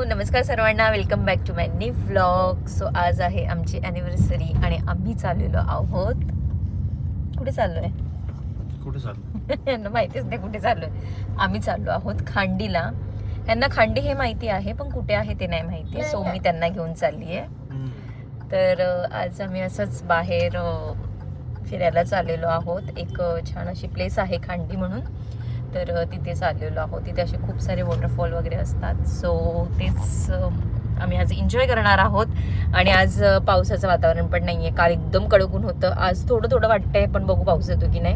नमस्कार सर्वांना, welcome back to my new vlog. So आज आहे आमची ॲनिव्हर्सरी आणि आम्ही चाललेलो आहोत. कुठे चाललोय? यांना माहितीच नाही कुठे चाललोय. आम्ही चाललो आहोत खांडीला. यांना खांडी हे माहिती आहे, पण कुठे आहे ते नाही माहिती. सो मी त्यांना घेऊन चालली आहे. तर आज आम्ही असंच बाहेर फिरायला चाललेलो आहोत. एक छान अशी प्लेस आहे खांडी म्हणून, तर तिथे चाललेलो आहोत. तिथे असे खूप सारे वॉटरफॉल वगैरे असतात. सो तेच आम्ही आज एन्जॉय करणार आहोत. आणि आज पावसाचं वातावरण पण नाही आहे. काल एकदम कडक ऊन होतं. आज थोडं थोडं वाटतंय, पण बघू पाऊस येतो की नाही.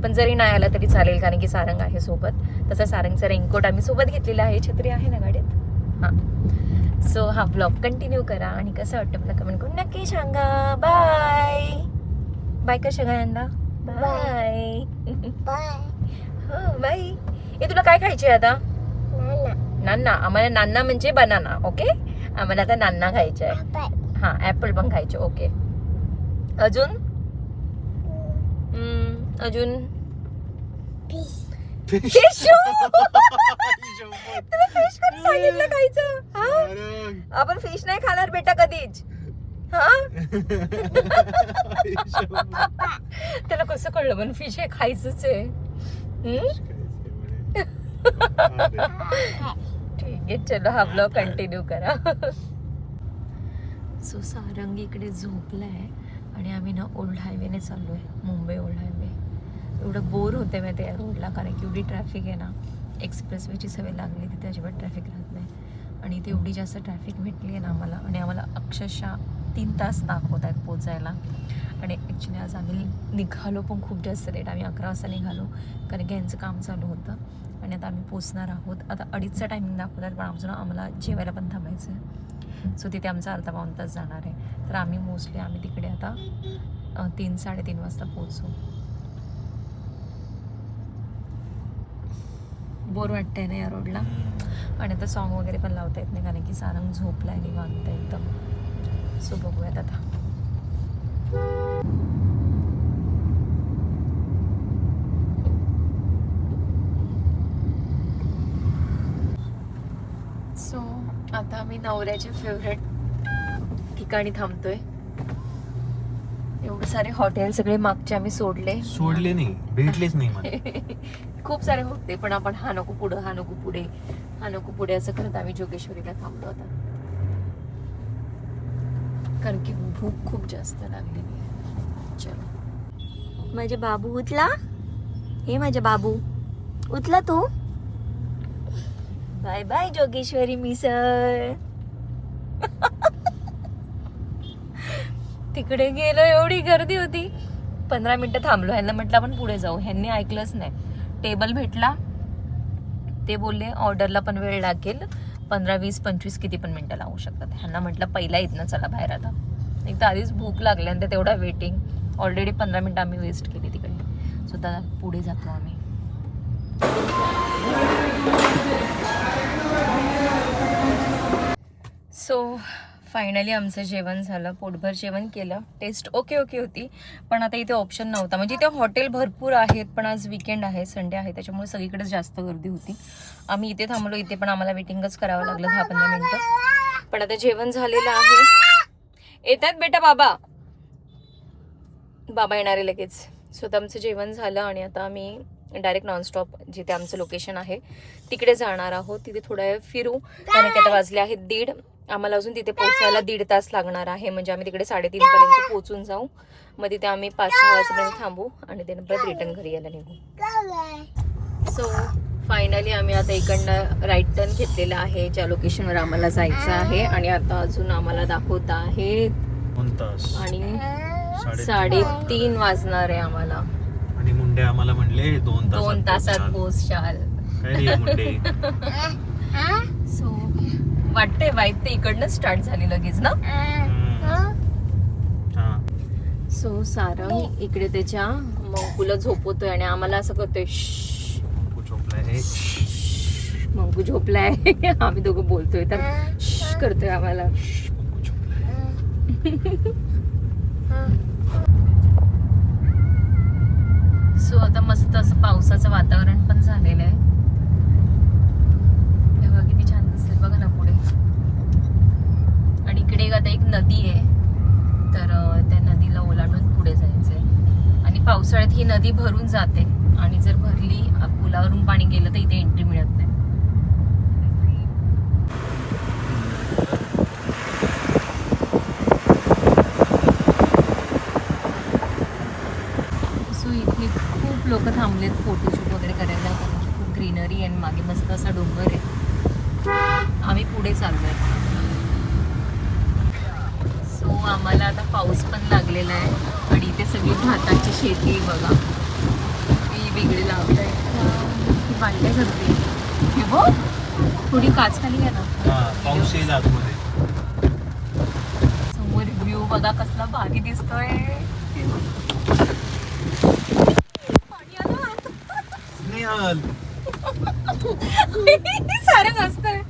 पण जरी नाही आला तरी चालेल, कारण की सारंग आहे सोबत. तसं सारंगचा रेनकोट आम्ही सोबत घेतलेला आहे. छत्री आहे ना गाडीत. हां, सो हा ब्लॉग कंटिन्यू करा आणि कसं वाटतं मला कमेंट करून नक्की सांगा. बाय बाय कर सगळ्यांना. Bye bye. हो बाय. हे तुला काय खायचे आता? नाना. आम्हाला नाना म्हणजे बनाना. ओके, आम्हाला आता नाना खायचे आहे. हा, ऍपल पण खायचे. ओके, अजून अजून फिश. तुला फिश कधी सांगितलं खायचं? हा, आपण फिश नाही खाणार बेटा कधीच. हा, त्याला कसं कळलं पण फिश हे खायचंच आहे? ठीक आहे, चलो हा ब्लॉग कंटिन्यू करा. सो सारंग इकडे झोपलाय आणि आम्ही ना ओल्ड हायवेने चाललोय. Mumbai old highway. एवढं बोर होते मी त्या रोडला, कारण की एवढी ट्रॅफिक आहे ना. एक्सप्रेसवेची सवय लागली, तिथे अजिबात ट्रॅफिक राहत नाही. आणि इथे एवढी जास्त ट्रॅफिक भेटली आहे ना आम्हाला. आणि आम्हाला अक्षरशः 3 तास दाखवत आहेत पोचायला. आणि ॲक्च्युली आज आम्ही निघालो पण खूप जास्त लेट. आम्ही 11 वाजता निघालो, कारण की यांचं काम चालू होतं. आणि आता आम्ही पोचणार आहोत. आता 2:30चा टायमिंग दाखवतात, पण अजून आम्हाला जेवायला पण थांबायचं आहे. सो तिथे आमचा अर्धा पाऊण तास जाणार आहे. तर आम्ही मोस्टली तिकडे आता 3-3:30 वाजता पोचू. बोर वाटतंय ना या रोडला. आणि आता सॉन्ग वगैरे पण लावता येत नाही, कारण की सारंग झोपला आहे निवांत एकदम. सो बघूयात आता. सो आता आम्ही नवऱ्याच्या फेवरेट ठिकाणी थांबतोय. एवढे सारे हॉटेल सगळे मागचे आम्ही सोडले नाही, भेटलेच नाही मला. खूप सारे होते, पण आपण हा नको पुढं, हा नको पुढे, हा नको पुढे असं करत आम्ही जोगेश्वरीला थांबलो आता, कारण की भूक खूप जास्त लागलेली आहे. चलो, माझे बाबू उठला. हे माझे बाबू उठला तू. बाय बाय जोगेश्वरी मिसळ. तिकडे गेलो, एवढी गर्दी होती. 15 मिनिटं थांबलो. ह्यांना म्हटलं आपण पुढे जाऊ. ह्यांनी ऐकलंच नाही. टेबल भेटला, ते बोलले ऑर्डरला पण वेळ लागेल, 15, 20, 25 किती पण मिनिटं लागू शकतात. ह्यांना म्हटलं पहिला इथनं चला बाहेर. आता एक तर आधीच भूक लागली आणि तेवढा वेटिंग. ऑलरेडी 15 मिनिटं आम्ही वेस्ट केली तिकडे. सुद्धा पुढे जातो आम्ही. सो फायनली आमचं जेवण झालं. पोटभर जेवण केलं. टेस्ट ओके होती, पण आता इथे ऑप्शन नव्हता. म्हणजे इथे हॉटेल भरपूर आहेत, पण आज वीकेंड आहे, संडे आहे, त्याच्यामुळे सगळीकडेच जास्त गर्दी होती. आम्ही इथे थांबलो. इथे पण आम्हाला वेटिंगच करावं लागलं 10-15 मिनिटं. पण आता जेवण झालेलं आहे. येतात बेटा बाबा येणारे लगेच. सो आता आमचं जेवण झालं आणि आता आम्ही डायरेक्ट नॉनस्टॉप जिथे आमचं लोकेशन आहे तिकडे जाणार आहोत. तिथे थोडा वेळ फिरू, कारण की आता वाजले आहेत 1:30. आम्हाला अजून तिथे पोहोचायला 1.5 तास लागणार आहे. म्हणजे आम्ही तिकडे 3:30 पर्यंत पोहोचून जाऊ. मग तिथे आम्ही 5-6 वाजेपर्यंत थांबू आणि त्यानंतर रिटर्न घरी यायला निघू. सो फायनली आम्ही आता इकडनं राईट टर्न घेतलेला आहे ज्या लोकेशनवर आम्हाला जायचं आहे. आणि आता अजून आम्हाला दाखवत आहेत आणि 3:30 वाजणार आहे आम्हाला. आणि मुंडे आम्हाला म्हणले 2 तासात पोहोचशाल. सो वाटतंय वाईट ते इकडनं स्टार्ट झाली लगेच ना. सो सारंग इकडे त्याच्या मंकूला झोपवतोय आणि आम्हाला असं करतोय, मंकू झोपलाय. आम्ही दोघं बोलतोय तर करतोय आम्हाला. सो आता मस्त असं पावसाचं वातावरण पण झालेलं आहे. किती छान दिसतंय बघा ना पुढे. ही नदी भरून जाते आणि जर भरली पुलावरून पाणी गेलं तर इथे एंट्री मिळत नाही. सो इथे खूप लोक थांबलेत फोटोशूट वगैरे करायला, कारण की खूप ग्रीनरी आणि मागे मस्त असा डोंगर आहे. आम्ही पुढे चाललोय. सो आम्हाला आता पाऊस पण लागलेला आहे आणि इथे सगळी भाताची शेती बघा, ती वेगळी लावत आहे. ती बांधल्या करते हे बघ, थोडी काच खाली आहे ना, पाऊस येईल आतमध्ये. समोर व्ह्यू बघा कसला भारी दिसतोय. स्नेहल सारं असतंय.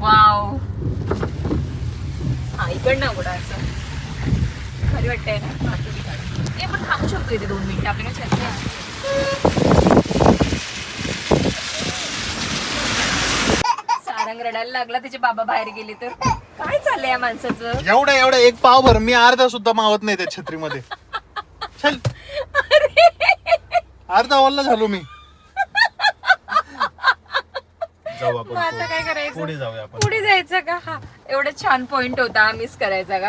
वाव, हा इकडनं उघडा असं खरी वाटतंय ना. हे पण थांबू शकतो इथे 2 मिनिटं, आपल्याकडे छत्री आहे. सारंग रडायला लागला, त्याचे बाबा बाहेर गेले तर. काय चाललंय या माणसाचं? एवढा एक पाव भर मी अर्धा सुद्धा मावत नाही त्या छत्रीमध्ये. चल, अर्धा ओल्ला झालो मी. जाऊ आपण आता काय करायचं? पुढे जाऊया आपण. पुढे जायचं का? हा एवढा छान पॉइंट होता, मिस करायचा का?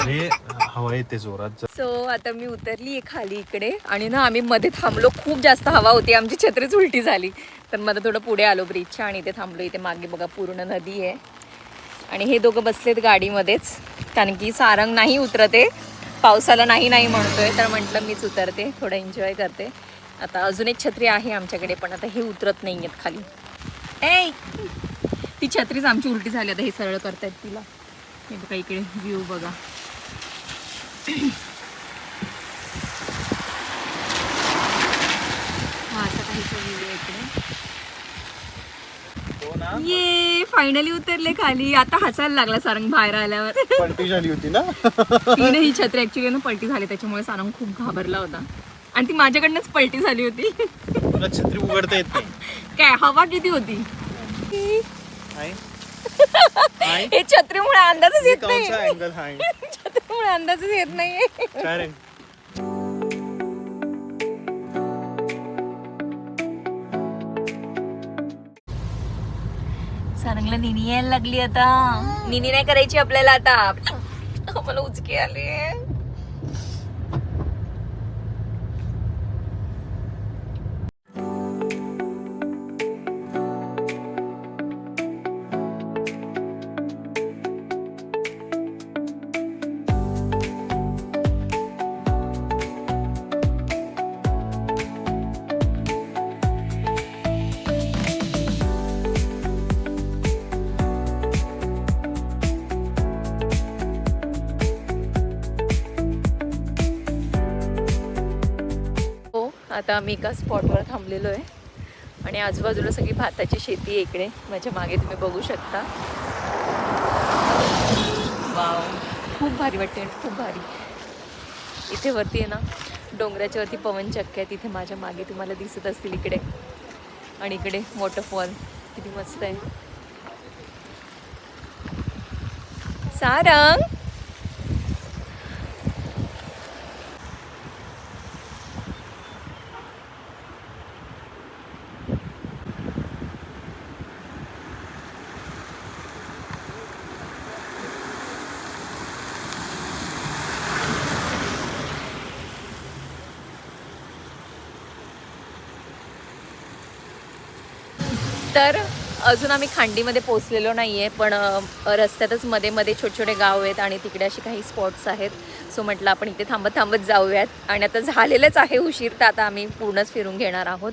अरे हवा येते जोरात. सो आता मी उतरली खाली इकडे आणि ना आम्ही मध्ये थांबलो, खूप जास्त हवा होती, आमची छत्रीच उलटी झाली. तर मला थोडं पुढे आलो ब्रिजच्या आणि इथे थांबलो. इथे मागे बघा पूर्ण नदी आहे आणि हे दोघं बसलेत गाडीमध्येच, कारण की सारंग नाही उतरते, पावसाला नाही नाही म्हणतोय. तर म्हटलं मीच उतरते, थोडं एन्जॉय करते. आता अजून एक छत्री आहे आमच्याकडे, पण आता हे उतरत नाही आहेत खाली. ए, ती छत्रीच आमची उलटी झाली, आता हे सरळ करतायत तिला. हे बघा इकडे व्ह्यू बघा. हा असा काहीसा व्ह्यू आहे इकडे. ये फायनली उतरले खाली. आता हसायला लागला सारंग बाहेर आल्यावर. पलटी झाली होती ना. तिने ही छत्री ऍक्च्युली ना पलटी झाली, त्याच्यामुळे सारंग खूप घाबरला होता आणि ती माझ्याकडनंच पलटी झाली होती. तुला छत्री उघडता येत नाही काय हवा किती होती. हे छत्रीमुळे अंदाजच येत नाही. छत्रीमुळे अंदाजच येत नाहीये. सारंगला निनी यायला लागली आता. निनी नाही करायची आपल्याला आता, मला उचकी आली. आता आम्ही एका स्पॉटवर थांबलेलो आहे आणि आजूबाजूला सगळी भाताची शेती आहे. इकडे माझ्या मागे तुम्ही बघू शकता. वाव, खूप भारी वाटते, खूप भारी. इथे वरती आहे ना, डोंगराच्या वरती पवनचक्क्या आहेत, तिथे माझ्या मागे तुम्हाला दिसत असतील इकडे. आणि इकडे वॉटरफॉल किती मस्त आहे. सारंग तर अजून आम्ही खांडीमध्ये पोचलेलो नाही आहे, पण रस्त्यातच मध्ये मध्ये छोटे छोटे गाव आहेत आणि तिकडे असे काही स्पॉट्स आहेत. सो म्हटलं आपण इथे थांबत थांबत जाऊयात. आणि आता झालेलंच आहे उशीर, तर आता आम्ही पूर्णच फिरून घेणार आहोत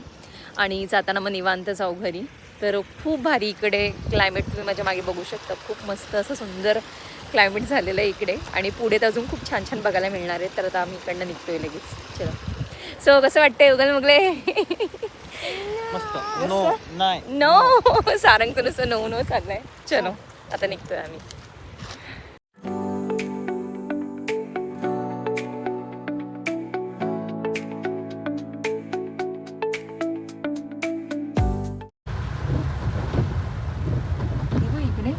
आणि जाताना मग निवांत जाऊ घरी. तर खूप भारी इकडे क्लायमेट तुम्ही माझ्या मागे बघू शकता. खूप मस्त असं सुंदर क्लायमेट झालेलं आहे इकडे आणि पुढे तर अजून खूप छान छान बघायला मिळणार आहे. तर आता आम्ही इकडनं निघतोय लगेच. चलो, सो कसं वाटतंय उगल मुगले? मस्त. नो नाही नो, सारंग नुसतं नो नो चाललंय. चलो आता निघतोय आम्ही. इकडे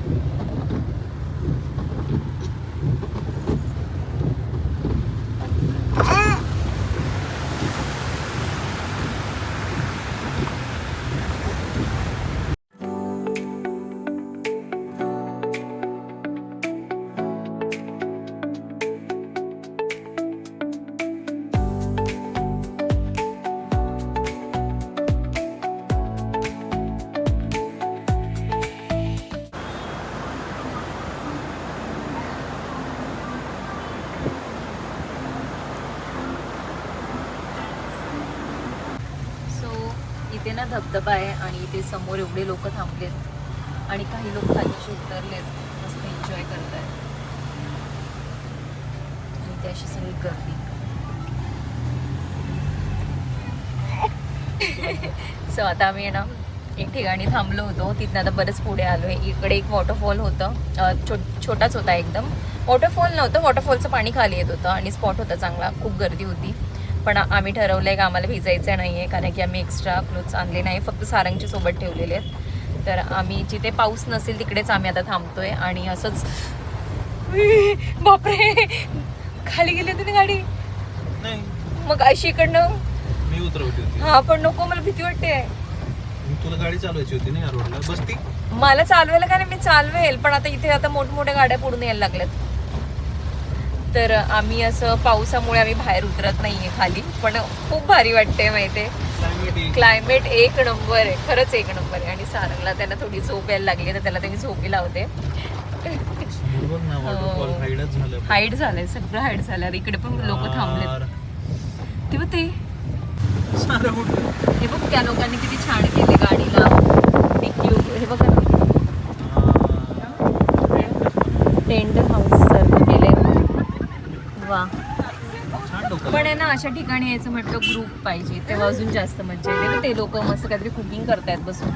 ना धबधबा आहे आणि इथे समोर एवढे लोक थांबलेत आणि काही लोक खाली असे उतरलेत, मस्त एन्जॉय करतायत आणि इथे अशी सगळी गर्दी. सो आता आम्ही ना एक ठिकाणी थांबलो होतो, तिथनं आता बरंच पुढे आलोय. इकडे एक वॉटरफॉल होतं, छोटाच होता एकदम. वॉटरफॉल नव्हतं, वॉटरफॉलचं पाणी खाली येत होतं आणि स्पॉट होता चांगला, खूप गर्दी होती. पण आम्ही ठरवलंय की आम्हाला भिजायचं नाही आहे, कारण की आम्ही एक्स्ट्रा क्लोथ्स आणले नाही, फक्त सारंगच्या सोबत ठेवलेले आहेत. तर आम्ही जिथे पाऊस नसेल तिकडेच आम्ही आता थांबतोय. आणि असंच बापरे, खाली गेली होती ना गाडी, नाही मग अशी इकडनं मी उतरवली होती. हा पण नको, मला भीती वाटते. तुला गाडी चालवायची होती ना या रोडला, बसती. मला चालवायला काय नाही, मी चालवेल, पण आता इथे आता मोठमोठ्या गाड्या पुढून यायला लागल्यात. तर आम्ही असं पावसामुळे आम्ही बाहेर उतरत नाहीये खाली, पण खूप भारी वाटते माहितीये. क्लायमेट एक नंबर आहे, खरंच एक नंबर आहे. आणि सारंगला त्यांना थोडी झोप यायला लागली, तर त्याला त्यांनी झोपी लावते. हाईट झालंय, सगळं हाईट झालंय. इकडे पण लोक थांबलेत. तेव्हा ते हे बघ, त्या लोकांनी किती छान केले गाडीला डिक्की वगैरे. हे बघा टेंट हाऊस सारखं केलंय. वा. पण आहे ना, अशा ठिकाणी यायचं म्हटलं ग्रुप पाहिजे, तेव्हा अजून जास्त मजा येते. ते लोक मस्त काहीतरी कुकिंग करतायत बसून.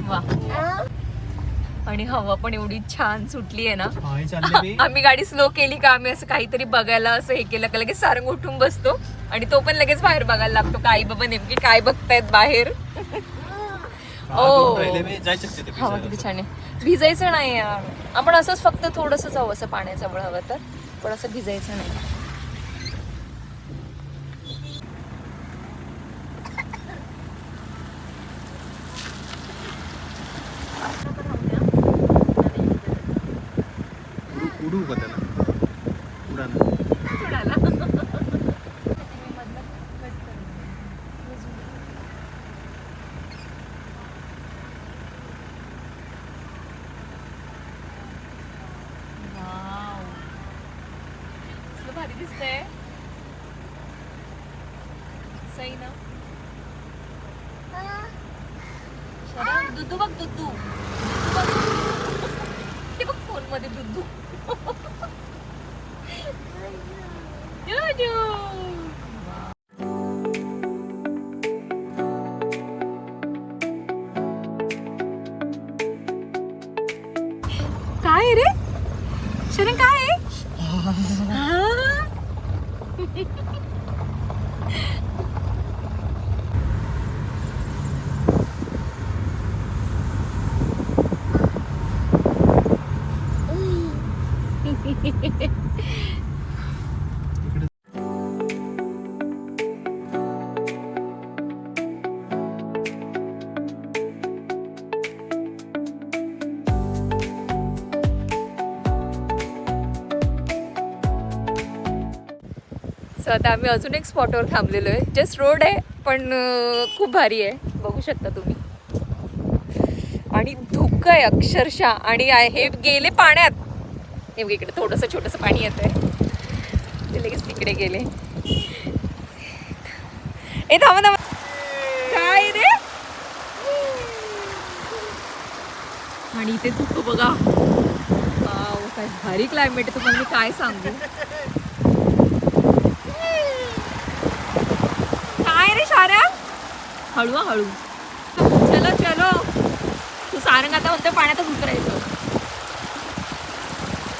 वा. आणि हवा पण एवढी छान सुटली आहे ना. आम्ही गाडी स्लो केली का आम्ही असं काहीतरी बघायला असं हे केलं का लगेच सारंग उठून बसतो आणि तो पण लगेच बाहेर बघायला लागतो का आई बाबा नेमकी काय बघतायत बाहेर. हवा किती छान आहे. भिजायचं नाही यार, आपण असंच फक्त थोडस जाऊ असं पाण्याजवळ हवं तर, पण असं भिजायचं नाही. उडू का त्याला, भारी दिसतंय. सही ना. शरण, दुद्धू बघ, दुद्धू ते बघ फोन मध्ये दुद्धू. काय रे शरण, काय आहे? सो आता आम्ही अजून एक स्पॉटवर थांबलेलो आहे. जस्ट रोड आहे पण खूप भारी आहे, बघू शकता तुम्ही. आणि धुकं आहे अक्षरशः. आणि हे गेले पाण्यात, नेमकं इकडे थोडंसं छोटंसं पाणी येत आहे, ते लगेच तिकडे गेले. ए थांबा थांबा, काय रे. आणि इथे धुकं बघा, काय भारी क्लायमेट आहे, तुम्हाला मी काय सांगू. काय रे शाऱ्या, हळू हळू. चलो चलो, तू सारंग आता म्हणतो पाण्यातच उतरायचं.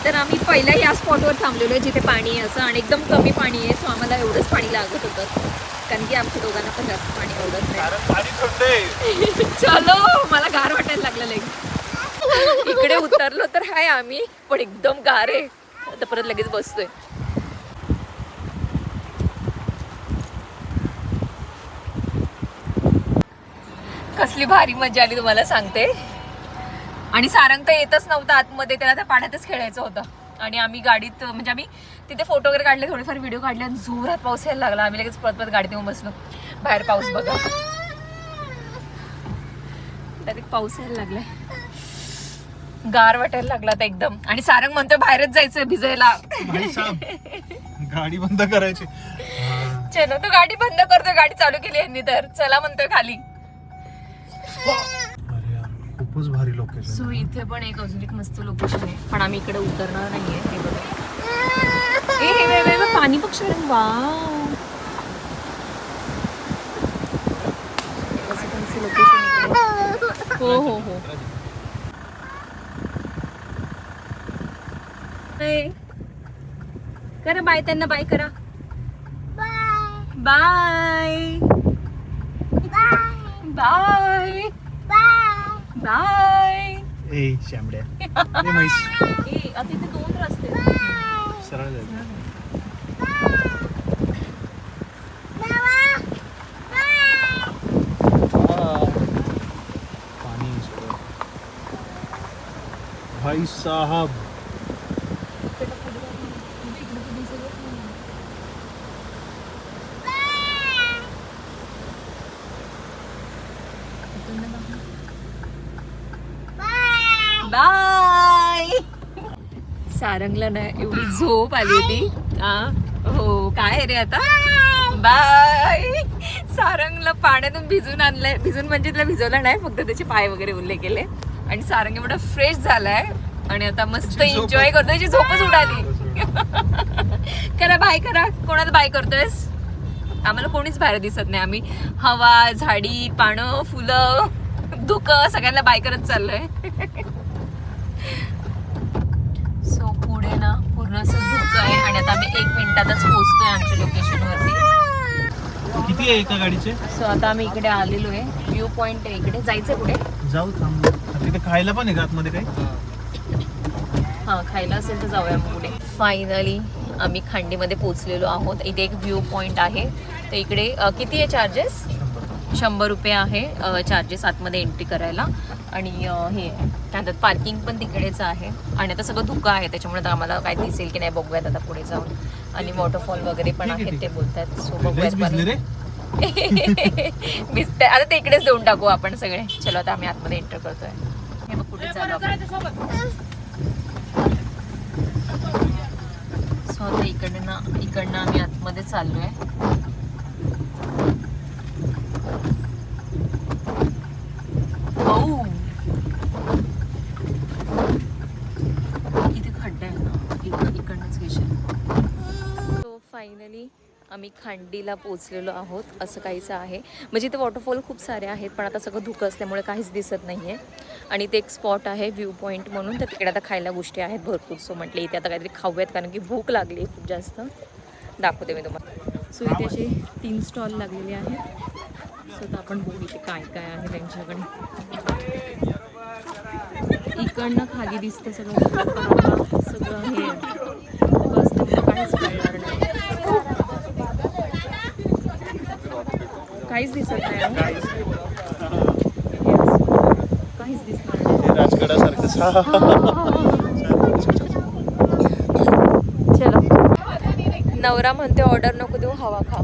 तर आम्ही पहिल्या या स्पॉटवर थांबलेलो आहे जिथे पाणी आहे असं, आणि एकदम कमी पाणी आहे. सो आम्हाला एवढंच पाणी लागत होतं, कारण की आमच्या दोघांना पण जास्त पाणी आवडत नाही. चलो, मला गार वाटायला लागलेलं आहे. इकडे उतरलो तर हाय आम्ही, पण एकदम गार आहे. आता परत लगेच बसतोय. कसली भारी मजा आली तुम्हाला सांगते. आणि सारंग तर येतच नव्हता आतमध्ये, त्याला त्या पाण्यातच खेळायचं होतं. आणि आम्ही गाडीत, म्हणजे आम्ही तिथे फोटो वगैरे काढले, थोडेफार व्हिडिओ काढले, आणि जोरात पाऊस यायला लागला. आम्ही लगेच परत परत गाडीत येऊन बसलो. बाहेर पाऊस बघा, डायरेक्ट पाऊस यायला लागलाय, गार वाटायला लागला आता एकदम. आणि सारंग म्हणतोय बाहेरच जायचंय भिजायला. गाडी बंद करायची. चलो, तो गाडी बंद करतोय, गाडी चालू केली यांनी तर. चला म्हणतोय खाली. अरे यार, खूपच भारी लोकेशन. सो इथे पण एक अजून एक मस्त लोकेशन आहे, पण आम्ही इकडे उतरणार नाहीये. हे बघा, पाणी पक्षी. Wow, location. हो हो हो. करा बाय, त्यांना बाय करा. Bye bye bye. ए शामड्या, ए म्हैस, आता इथे 2 रस्ते. सरळ जायचं. पाणी सगळं. भाई साहब, बाय. सारंगला ना एवढी झोप आली होती. हो, काय रे आता. बाय. सारंगला पाण्यातून भिजून आणलंय. भिजून म्हणजे तिला भिजवलं नाही, फक्त त्याचे पाय वगैरे ओले केले. आणि सारंग एवढा फ्रेश झालाय आणि आता मस्त एन्जॉय करतोय. त्याची झोपच उडाली. करा बाय करा. कोणाला बाय करतोयस? आम्हाला कोणीच बाहेर दिसत नाही. आम्ही हवा, झाडी, पानं, फुलं, धुकं सगळ्यांना बाय करत चाललोय. सो पुढे ना पूर्ण असं धुकं आहे आणि आता आम्ही 1 मिनिटातच पोहोचतोय आमच्या लोकेशन वरती. किती आहे एका गाडीचे? सो आता आम्ही इकडे आलेलो आहे. व्ह्यू पॉइंट आहे इकडे. जायचंय पुढे. जाऊ थांब. तिथे खायला पण आहे का आतमध्ये काही? हा, खायला असेल तर जाऊया मग पुढे. फायनली आम्ही खांडीमध्ये पोहोचलेलो आहोत. इथे एक व्ह्यू पॉइंट आहे. तर इकडे किती आहे चार्जेस? 100 रुपये आहे चार्जेस आतमध्ये एंट्री करायला. आणि हे त्यानंतर पार्किंग पण तिकडेच आहे. आणि आता सगळं धुकं आहे, त्याच्यामुळे तर आम्हाला काय दिसेल की नाही बघूयात आता पुढे जाऊन. आणि वॉटरफॉल वगैरे पण आहेत ते बोलतात. सो बघूयात. भिजते आता ते इकडेच देऊन टाकू आपण सगळे. चलो आता आम्ही आतमध्ये एंटर करतोय. हे बघ कुठे चालू आपण. सो आता इकडनं आम्ही आतमध्ये चाललोय. इथे खड्डा आहे ना, इकडनंच घेशील. सो फायनली आम्ही खांडीला पोचलेलो आहोत. असं काहीच आहे. म्हणजे इथे वॉटरफॉल खूप सारे आहेत, पण आता सगळं धुकं असल्यामुळे काहीच दिसत नाहीये. आणि ते एक स्पॉट आहे व्ह्यू पॉईंट म्हणून. तर तिकडे आता खायला गोष्टी आहेत भरपूर. सो म्हटले इथे आता काहीतरी खाऊयात, कारण की भूक लागली खूप जास्त. दाखवते मी तुम्हाला. सो इथे असे 3 स्टॉल लागलेले आहेत. सो आता आपण बघू इथे काय काय आहे त्यांच्याकडे. इकडनं खाली दिसतं सगळं. सगळं हे बस काहीच कळणार नाही. काहीच दिसत नाही. काहीच दिसणार नाही. राजगडासारखं. चलो. नवरा म्हणते ऑर्डर नको देऊ, हवा खा.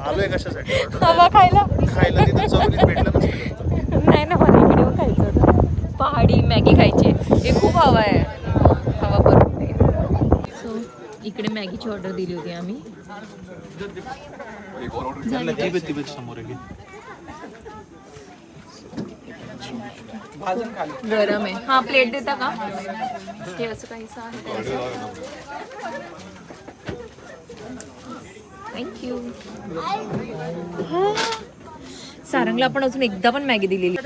आलोय कशासाठी? हवा खायला. खायला तिथं चौकीत भेटलं नसतं. नाही ना, मला इकडे येऊन खायचं होतं. पहाडी मॅगी खायची. हे खूप हवा आहे. हवा बरोबर. सो इकडे मॅगीची ऑर्डर दिली होती आम्ही. समोर गरम आहे. हा, प्लेट देता का? हे असं काहीच आहे. थँक्यू. सारंगला आपण अजून एकदा पण मॅगी दिलेली.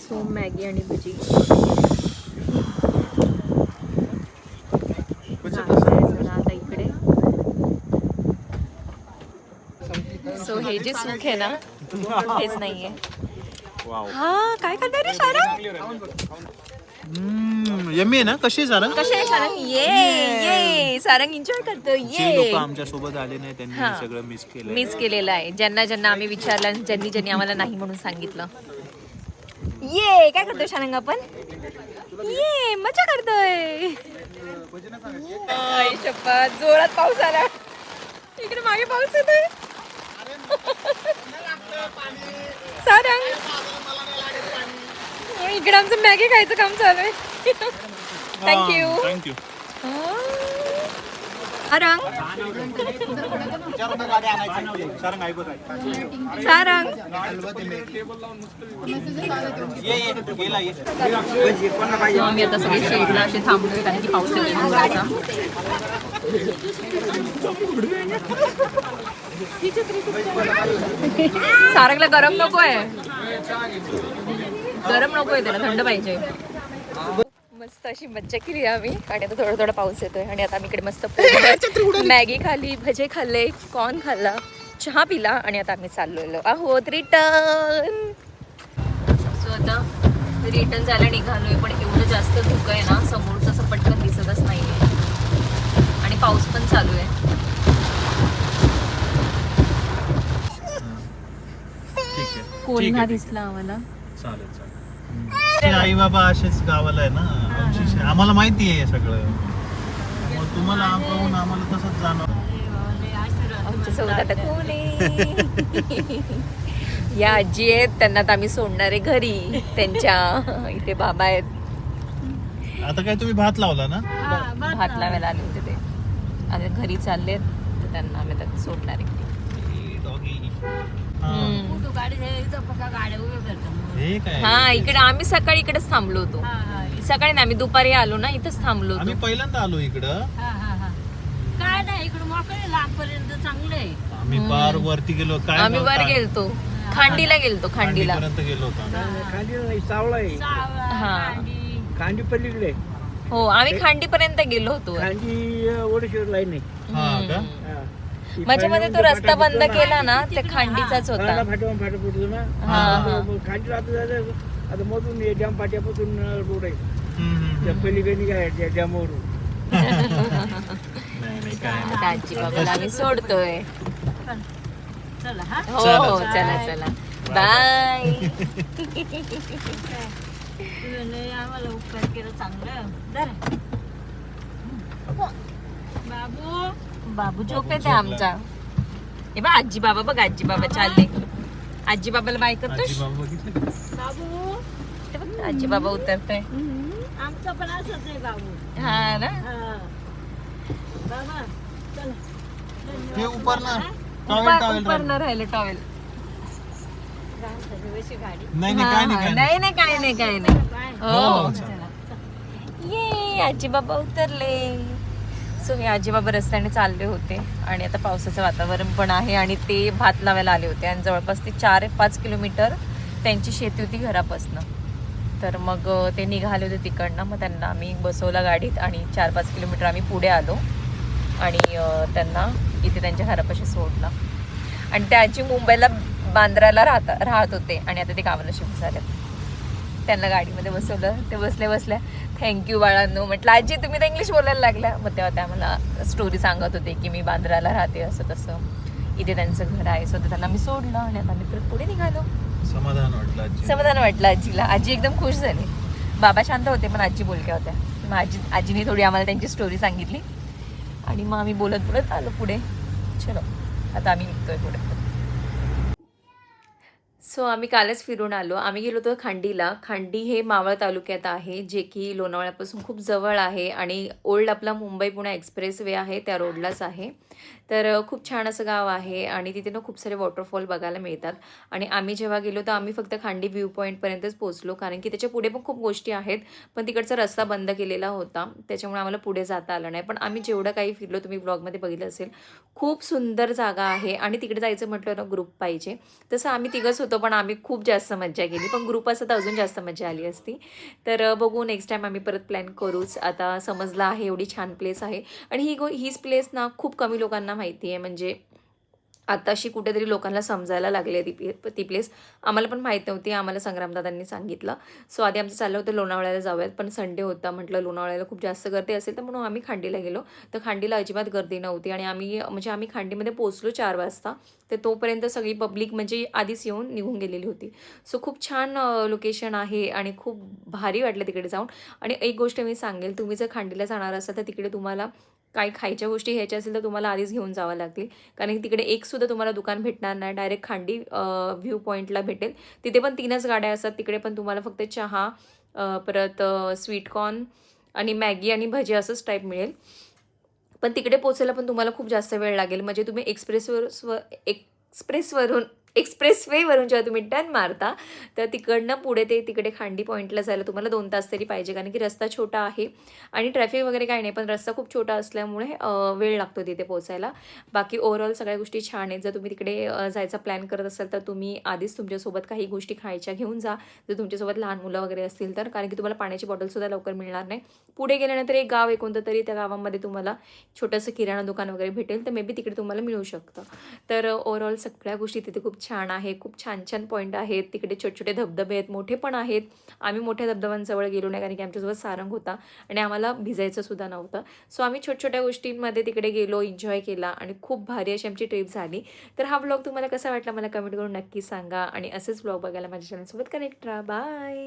सो मॅगी आणि भजी. आता इकडे सो हे जे सुख आहे ना, हेच नाहीये. हा, काय करताय रे सारंग? यम्मी आहे ना? कशी सारंग? कशी आहे सारंग? ये सारंग एन्जॉय करतो. जे लोक आमच्या सोबत आले नाही त्यांनी सगळं मिस केलेलं आहे. ज्यांना आम्ही विचारलं, ज्यांनी आम्हाला नाही म्हणून सांगितलं. ये काय करतोय सारंग आपण? ये मजा करतोय. शपथ, जोरात पाऊस आला. इकडे मागे पाऊस येतोय. सारंग इकडे आमचं मॅगी खायचं काम चालू आहे. थँक्यू. सारंग सारंग आम्ही आता सगळे शेडला असे थांबलोय कारण की पाऊस येऊन जायचा. सारंगला गरम नको आहे, गरम नको आहे, त्याला थंड पाहिजे. मस्त अशी मज्जा केली आम्ही आणि आता थोडा थोडा पाऊस येतोय आणि आता आम्ही इकडे मस्त मॅगी खाल्ली, भजे खाल्ले, कॉर्न खाल्ला, चहा पिला आणि आता आम्ही चाललेलो आहोत रिटर्न. सो आता रिटर्न जायला निघालोय पण एवढं जास्त धुकं आहे ना, समोरचं असं पटकन दिसतच नाहीये आणि पाऊस पण चालू आहे. कोल्हा दिसला आम्हाला. चालेल चालेल. आई बाबा असेच गावाला आहे ना, आम्हाला माहिती आहे सगळं, मग तुम्हाला बघून आम्हाला तसंच जाणवलं. आमच्या सोबत आता कोण आहे? या आजी आहेत, त्यांना आता आम्ही सोडणार आहे घरी. त्यांच्या इथे बाबा आहेत. आता काय तुम्ही भात लावला ना? भात लावायला आले होते ते, आता घरी चाललेत तर त्यांना आम्ही आता सोडणार आहे. हे काय? हा इकडे आम्ही सकाळी इकडेच थांबलो होतो. सकाळी नाही, आम्ही दुपारी आलो ना, इथंच थांबलो आम्ही होतो. पहिल्यांदा आलो इकडं. काय नाही इकडे मोकळे लांबपर्यंत चांगले आहे. आम्ही पार वरती गेलो. काय आम्ही वर गेलतो, खांडीला गेलतो, खांडीला. पर्यंत गेलो होतो आम्ही. खांडी नाही, सावळा आहे. हा खांडी पलीकडे, हो आम्ही खांडी पर्यंत गेलो होतो. खांडी ओढेश्वर लाईन आहे. हा का? हा. म्हणजे मध्ये तो रस्ता बंद केला ना, ते खांडीचाच होता. फाटा फुटतो ना. हा. खांडी आता मधून डॅम पाट्यापासून रोड आहे. हम्म. त्या पलीकडे काय डॅमवरून. नाही नाही काय नाही. आता आजी बाबाला आम्ही सोडतोय. चला हा हो चला, हो चला. चला चला बाय. तुम्ही आम्हाला उपकार केलं चांगलं. जरा बाबू बाबू झोप येते आमचा. हे बघ आजी बाबा, बघ आजी बाबा चालले. आजी बाबाला बाय आजी करतोय. बाबा बघितलं का? बाबू ते बघ, आजी बाबा उतरतोय. आमचं पण असंच आहे बाबू. हा ना. हा. बाबा चला. हे उपर ना. टॉवेल टॉवेल उपरणं राहिलं टॉवेल. गाडी नाही नाही काय नाही काय नाही. नाही काय नाही काय नाही. बाय. हो चला. ये आजी बाबा उतरले. सो हे आजी बाबा रस्त्याने चालले होते आणि आता पावसाचं वातावरण पण आहे आणि ते भात लावायला आले होते आणि जवळपास ते 4-5 किलोमीटर त्यांची शेती होती घरापासनं. तर मग ते निघाले होते तिकडनं. मग त्यांना आम्ही बसवलं गाडीत आणि 4-5 किलोमीटर आम्ही पुढे आलो आणि त्यांना इथे त्यांच्या घरापाशी सोडलं. आणि ते आजी मुंबईला बांद्राला राहत होते आणि आता ते गावाला शिफ्ट झाले. त्यांना गाडीमध्ये बसवलं, ते बसल्या बसल्या थँक्यू बाळांनो म्हटलं. आजी तुम्ही तर इंग्लिश बोलायला लागल्या. मग तेव्हा त्या मला स्टोरी सांगत होते की मी बांद्राला राहते असं तसं, इथे त्यांचं घर आहे. स्वतः त्यांना मी सोडलं आणि आता आम्ही परत पुढे निघालो. समाधान वाटलं आजी. समाधान वाटलं आजीला. आजी एकदम खुश झाली. बाबा शांत होते पण आजी बोलक्या होत्या. मग आजीने थोडी आम्हाला त्यांची स्टोरी सांगितली आणि मग आम्ही बोलत बोलत आलो पुढे. चलो आता आम्ही निघतोय पुढे. सो आम्ही कालच फिरून आलो. आम्ही गेलो होतो खांडीला. खांडी हे मावळ तालुक्यात आहे, जे की लोणावळ्यापासून खूप जवळ आहे आणि ओल्ड आपला मुंबई पुणे एक्सप्रेस वे आहे त्या रोडलाच आहे. तर खूप छान असं गाव आहे आणि तिथे ना खूप सारे वॉटरफॉल बघायला मिळतात. आणि आम्ही जेव्हा गेलो तर आम्ही फक्त खांडी व्ह्यू पॉईंटपर्यंतच पोहोचलो, कारण की त्याच्या पुढे पण खूप गोष्टी आहेत पण तिकडचा रस्ता बंद केलेला होता, त्याच्यामुळे आम्हाला पुढे जाता आलं नाही. पण आम्ही जेवढं काही फिरलो, तुम्ही ब्लॉगमध्ये बघितलं असेल, खूप सुंदर जागा आहे. आणि तिकडे जायचं म्हटलं ना ग्रुप पाहिजे. तसं आम्ही तिघंच होतो पण आम्ही खूप जास्त मज्जा केली. पण ग्रुप असं तर अजून जास्त मजा आली असती. तर बघू नेक्स्ट टाईम आम्ही परत प्लॅन करूच. आता समजलं आहे एवढी छान प्लेस आहे आणि हीच प्लेस ना खूप कमी लोकांना माहिती आहे. म्हणजे आताशी कुठेतरी लोकांना समजायला लागले ती प्लेस. आम्हाला पण माहीत नव्हती, आम्हाला संग्रामदादांनी सांगितलं. सो आधी आमचं चाललं होतं लोणावळ्याला जाऊयात, पण संडे होता. म्हटलं लोणावळ्याला खूप जास्त गर्दी असेल तर म्हणून आम्ही खांडीला गेलो. तर खांडीला अजिबात गर्दी नव्हती आणि आम्ही खांडीमध्ये पोहोचलो 4 वाजता. तर तोपर्यंत सगळी पब्लिक म्हणजे आधीच येऊन निघून गेलेली होती. सो खूप छान लोकेशन आहे आणि खूप भारी वाटलं तिकडे जाऊन. आणि एक गोष्ट मी सांगेल, तुम्ही जर खांडीला जाणार असाल तर तिकडे तुम्हाला काही खायच्या गोष्टी घ्यायच्या असेल तर तुम्हाला आधीच घेऊन जावं लागतील, कारण की तिकडे एकसुद्धा तुम्हाला दुकान भेटणार नाही. डायरेक्ट खांडी व्ह्यू पॉईंटला भेटेल. तिथे पण 3च गाड्या असतात. तिकडे पण तुम्हाला फक्त चहा, परत स्वीटकॉर्न आणि मॅगी आणि भजी असंच टाईप मिळेल. पण तिकडे पोचायला पण तुम्हाला खूप जास्त वेळ लागेल. म्हणजे तुम्ही एक्सप्रेसवेवरून जेव्हा तुम्ही टर्न मारता तर तिकडनं पुढे ते तिकडे खांडी पॉईंटला जायला तुम्हाला 2 तास तरी पाहिजे, कारण की रस्ता छोटा आहे आणि ट्रॅफिक वगैरे काही नाही, पण रस्ता खूप छोटा असल्यामुळे वेळ लागतो तिथे पोचायला. बाकी ओव्हरऑल सगळ्या गोष्टी छान आहेत. जर तुम्ही तिकडे जायचा प्लॅन करत असाल तर तुम्ही आधीच तुमच्यासोबत काही गोष्टी खायच्या घेऊन जा, जर तुमच्यासोबत लहान मुलं वगैरे असतील तर, कारण की तुम्हाला पाण्याची बॉटलसुद्धा लवकर मिळणार नाही. पुढे गेल्यानंतर एक गाव आहे कोणतं तरी, त्या गावामध्ये तुम्हाला छोटंसं किराणा दुकान वगैरे भेटेल, तर मे बी तिकडे तुम्हाला मिळू शकतं. तर ओव्हरऑल सगळ्या गोष्टी तिथे खूप छान आहे. खूप छान छान पॉईंट आहेत तिकडे. छोटे छोटे धबधबे आहेत, मोठे पण आहेत. आम्ही मोठ्या धबधब्यांजवळ गेलो नाही, कारण की आमच्यासोबत सारंग होता आणि आम्हाला भिजायचं सुद्धा नव्हतं. सो आम्ही छोट्या गोष्टींमध्ये तिकडे गेलो, एन्जॉय केला आणि खूप भारी अशी आमची ट्रिप झाली. तर हा व्लॉग तुम्हाला कसा वाटला मला कमेंट करून नक्की सांगा आणि असेच व्लॉग बघायला माझ्या चॅनलसोबत कनेक्ट राहा. बाय.